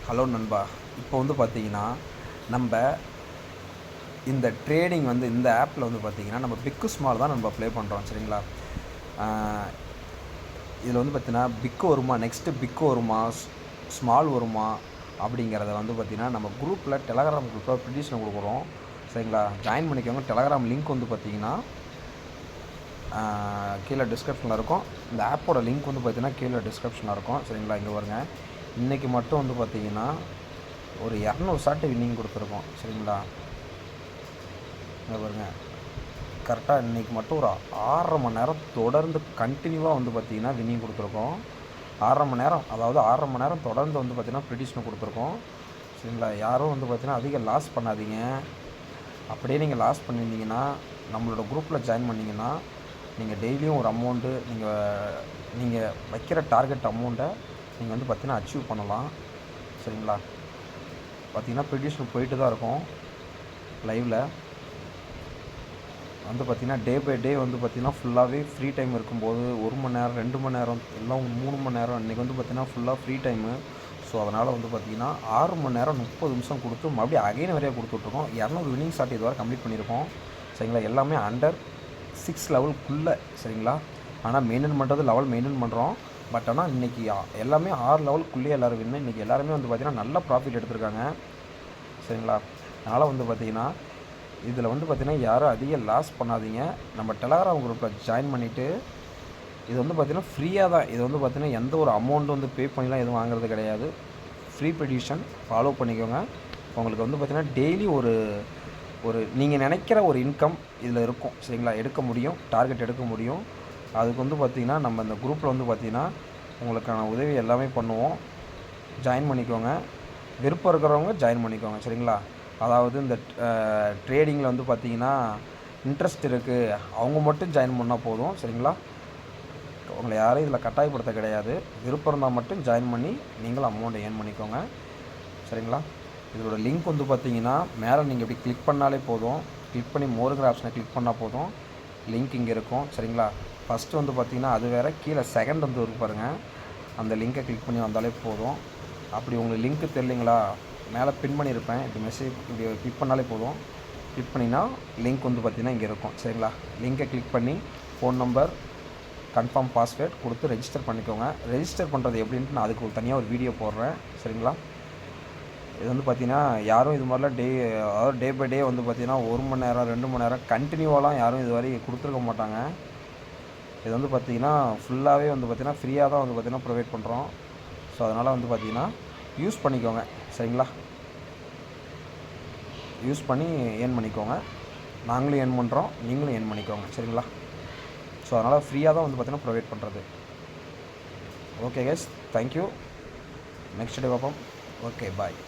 Hello நண்பா. இப்போ வந்து பார்த்தீங்கன்னா, நம்ப இந்த ட்ரேடிங் வந்து இந்த ஆப்பில் வந்து பார்த்தீங்கன்னா, நம்ம பிக்கு ஸ்மால் தான் நம்ம ப்ளே பண்ணுறோம் சரிங்களா? இதில் வந்து பார்த்தீங்கன்னா, பிக்கு வருமா, நெக்ஸ்ட்டு பிக்கு வருமா, ஸ்மால் வருமா அப்படிங்கிறத வந்து பார்த்தீங்கன்னா, நம்ம குரூப்பில் டெலகிராம் குரூப்பில் ப்ரிடிஷன் கொடுக்குறோம் சரிங்களா? ஜாயின் பண்ணிக்கோங்க. டெலகிராம் லிங்க் வந்து பார்த்தீங்கன்னா கீழே டிஸ்கிரிப்ஷனில் இருக்கும். இந்த ஆப்போட லிங்க் வந்து பார்த்தீங்கன்னா கீழே டிஸ்கிரிப்ஷனில் இருக்கும் சரிங்களா? இங்கே பாருங்க, இன்றைக்கி மட்டும் வந்து பார்த்தீங்கன்னா ஒரு 200 ஷாட்டு வின்னிங் கொடுத்துருக்கோம் சரிங்களா? இங்கே பாருங்க, கரெக்டாக இன்றைக்கி மட்டும் ஒரு 6.5 மணி நேரம் தொடர்ந்து கண்டினியூவாக வந்து பார்த்திங்கன்னா வின்னிங் கொடுத்துருக்கோம். 6.5 மணி நேரம், அதாவது 6.5 மணி நேரம் தொடர்ந்து வந்து பார்த்திங்கன்னா ப்ரிடிஷன் கொடுத்துருக்கோம் சரிங்களா? யாரும் வந்து பார்த்திங்கன்னா அதிக லாஸ் பண்ணாதீங்க. அப்படியே நீங்கள் லாஸ் பண்ணியிருந்தீங்கன்னா நம்மளோட குரூப்பில் ஜாயின் பண்ணிங்கன்னா நீங்கள் டெய்லியும் ஒரு அமௌண்ட்டு நீங்கள் வைக்கிற டார்கெட் அமௌண்ட்டை நீங்கள் வந்து பார்த்திங்கன்னா அச்சீவ் பண்ணலாம் சரிங்களா? பார்த்திங்கன்னா ப்ரிடிஷன் போயிட்டு தான் இருக்கும். லைவில் வந்து பார்த்திங்கன்னா டே பை டே வந்து பார்த்திங்கன்னா ஃபுல்லாகவே ஃப்ரீ டைம் இருக்கும்போது 1 மணி நேரம் 2 மணி நேரம் எல்லாம் 3 மணி நேரம் இன்றைக்கி வந்து பார்த்திங்கன்னா ஃபுல்லாக ஃப்ரீ டைமு. ஸோ அதனால் வந்து பார்த்திங்கன்னா 6 மணி நேரம் 30 நிமிஷம் கொடுத்து மறுபடியும் அகைன் வரையாக கொடுத்துட்ருக்கோம். 200 வின்னிங் ஷாட் இதுவரை கம்ப்ளீட் பண்ணியிருக்கோம் சரிங்களா? எல்லாமே அண்டர் 6 லெவலுக்குள்ளே சரிங்களா? ஆனால் மெயின்டைன் பண்ணுறது லெவல் மெயின்டைன் பண்ணுறோம். பட் ஆனால் இன்றைக்கி எல்லாமே 6 லெவலுக்குள்ளேயே எல்லோரும் வின்னு. இன்றைக்கி எல்லாருமே வந்து பார்த்திங்கன்னா நல்ல ப்ராஃபிட் எடுத்திருக்காங்க சரிங்களா? அதனால் வந்து பார்த்திங்கன்னா இதில் வந்து பார்த்திங்கன்னா யாரும் அதிக லாஸ் பண்ணாதீங்க. நம்ம டெலகிராம் குரூப்பில் ஜாயின் பண்ணிவிட்டு இது வந்து பார்த்திங்கன்னா ஃப்ரீயாக தான். இது வந்து பார்த்திங்கன்னா எந்த ஒரு அமௌண்ட் வந்து பே பண்ணிலாம் எதுவும் வாங்குறது கிடையாது. ஃப்ரீ ப்ரிடிஷன் ஃபாலோ பண்ணிக்கோங்க. உங்களுக்கு வந்து பார்த்திங்கன்னா டெய்லி ஒரு நீங்கள் நினைக்கிற ஒரு இன்கம் இதில் இருக்கும் சரிங்களா? எடுக்க முடியும், டார்கெட் எடுக்க முடியும். அதுக்கு வந்து பார்த்திங்கன்னா நம்ம இந்த குரூப்பில் வந்து பார்த்திங்கன்னா உங்களுக்கான உதவி எல்லாமே பண்ணுவோம். ஜாயின் பண்ணிக்கோங்க. விருப்பம் இருக்கிறவங்க ஜாயின் பண்ணிக்கோங்க சரிங்களா? அதாவது இந்த ட்ரேடிங்கில் வந்து பார்த்திங்கன்னா இன்ட்ரெஸ்ட் இருக்குது, அவங்க மட்டும் ஜாயின் பண்ணால் போதும் சரிங்களா? உங்களை யாரும் இதில் கட்டாயப்படுத்த கிடையாது. விருப்பம் இருந்தால் மட்டும் ஜாயின் பண்ணி நீங்களும் அமௌண்ட்டை ஏர்ன் பண்ணிக்கோங்க சரிங்களா? இதோட லிங்க் வந்து பார்த்திங்கன்னா மேலே நீங்கள் இப்படி கிளிக் பண்ணாலே போதும். கிளிக் பண்ணி மோருங்கிற ஆப்ஷனை கிளிக் பண்ணால் போதும். லிங்க் இங்கே இருக்கும் சரிங்களா? ஃபஸ்ட்டு வந்து பார்த்திங்கன்னா அது வேறு, கீழே செகண்ட் வந்து இருக்கு பாருங்கள், அந்த லிங்கை கிளிக் பண்ணி வந்தாலே போதும். அப்படி உங்களுக்கு லிங்க்கு தெரியலைங்களா, மேலே பின் பண்ணியிருப்பேன், இப்படி மெசேஜ் இப்படி கிளிக் பண்ணாலே போதும். கிளிக் பண்ணிங்கன்னா லிங்க் வந்து பார்த்திங்கன்னா இங்கே இருக்கும் சரிங்களா? லிங்கை கிளிக் பண்ணி ஃபோன் நம்பர், கன்ஃபார்ம் பாஸ்வேர்ட் கொடுத்து ரெஜிஸ்டர் பண்ணிக்கோங்க. ரெஜிஸ்டர் பண்ணுறது எப்படின்ட்டு நான் அதுக்கு தனியாக ஒரு வீடியோ போடுறேன் சரிங்களா? இது வந்து பார்த்திங்கன்னா யாரும் இது மாதிரிலாம் அதாவது டே பை டே வந்து பார்த்திங்கன்னா 1 மணி நேரம் 2 மணி நேரம் கண்டினியூவாலாம் யாரும் இது வரை கொடுத்துருக்க மாட்டாங்க. இது வந்து பார்த்திங்கன்னா ஃபுல்லாகவே வந்து பார்த்திங்கன்னா ஃப்ரீயாக தான் வந்து பார்த்திங்கன்னா ப்ரொவைட் பண்ணுறோம். ஸோ அதனால் வந்து பார்த்திங்கன்னா யூஸ் பண்ணிக்கோங்க சரிங்களா? யூஸ் பண்ணி ஏர்ன் பண்ணிக்கோங்க. நாங்களும் ஏர்ன் பண்ணுறோம், நீங்களும் ஏர்ன் பண்ணிக்கோங்க சரிங்களா? ஸோ அதனால் ஃப்ரீயாக தான் வந்து பார்த்திங்கன்னா ப்ரொவைட் பண்ணுறது. Okay guys, thank you. Next day பார்ப்போம். ஓகே, பாய்.